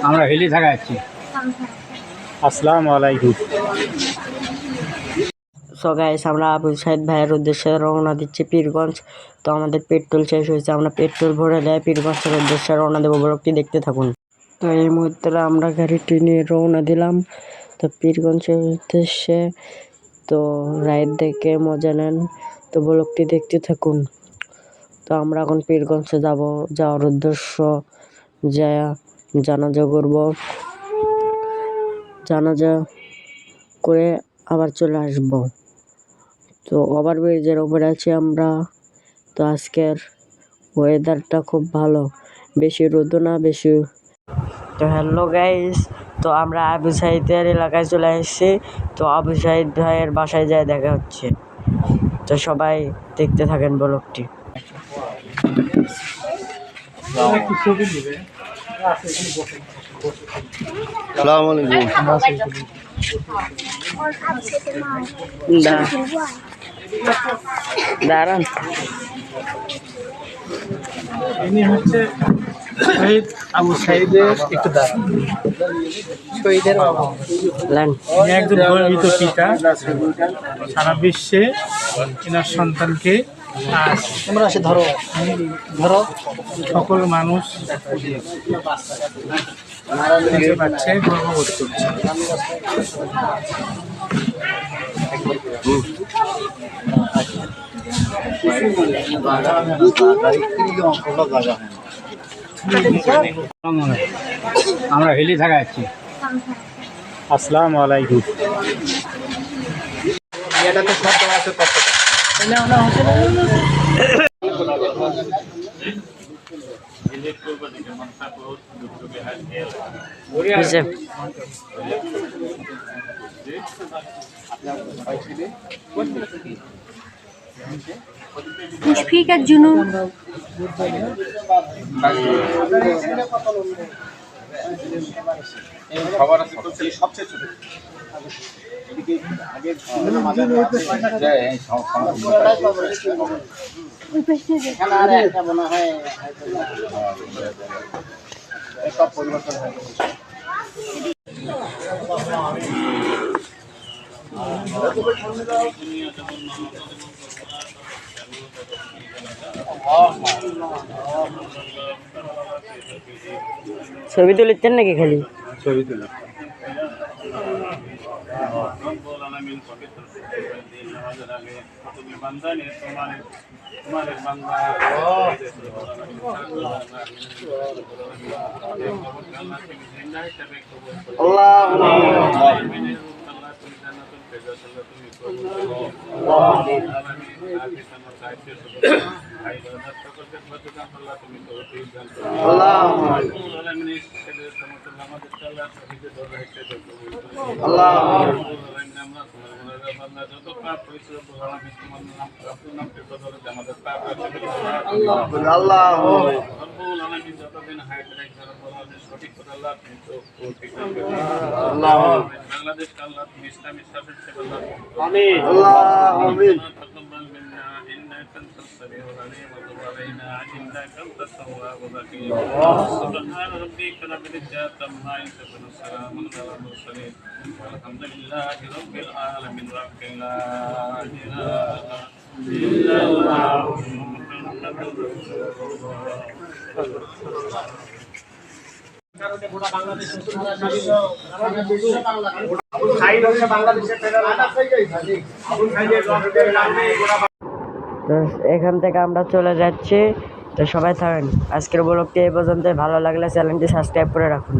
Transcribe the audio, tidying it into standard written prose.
আমরা হেলি থাকা যাচ্ছি। আসসালামু আলাইকুম। সো গাইস, আমরা আবু সাইদ ভাইয়ের উদ্দেশ্যে রওনা দিচ্ছি পীরগঞ্জ। তো আমাদের পেট্রোল শেষ হয়েছে, আমরা পেট্রোল ভরে দেয় পীরগঞ্জের উদ্দেশ্যে রওনা দেবো। ব্লগটি দেখতে থাকুন। তো এই মুহূর্তে আমরা গাড়িটি নিয়ে রওনা দিলাম তো পীরগঞ্জের উদ্দেশ্যে। তো রাইড দেখে মজা নেন, তো ব্লগটি দেখতে থাকুন। তো আমরা এখন পীরগঞ্জে যাওয়ার উদ্দেশ্য জানাজা করব, জানাজা করে আবার চলে আসব। তো ওভারব্রিজের উপরে আছি আমরা। তো আজকের ওয়েদারটা খুব ভালো, বেশি রোদ না বেশি। তো হ্যালো গাইস, তো আমরা আবু সাইদের এলাকায় চলে এসেছি। তো আবু সাইদ ভাইয়ের বাসায় যায় দেখা হচ্ছে। তো সবাই দেখতে থাকেন ব্লগটি। দাঁড়ান, ইনি হচ্ছে শহীদ আবু সাইদের একটু শহীদের বাবা। ইনি একজন গর্বিত পিতা, সারা বিশ্বে এনার সন্তানকে সকল মানুষ খুঁজে পাচ্ছে, গর্ববোধ করছে। আমরা হেলি থাকা যাচ্ছি। আসসালামু আলাইকুম। মুশফিকার জুনুন সবচেয়ে ছোট সব পরিবর্তন হয়ে গেছে। ছবি তুলেছেন নাকি? খালি ছবি তুলে سبحان ربك رب العزة عما يصفون وسلام على المرسلين والحمد لله رب العالمين لا إله إلا الله محمد رسول এখান থেকে আমরা চলে যাচ্ছি। তো সবাই থাকেন। আজকের ব্লগটি এই পর্যন্ত। ভালো লাগলে চ্যানেলটি সাবস্ক্রাইব করে রাখুন।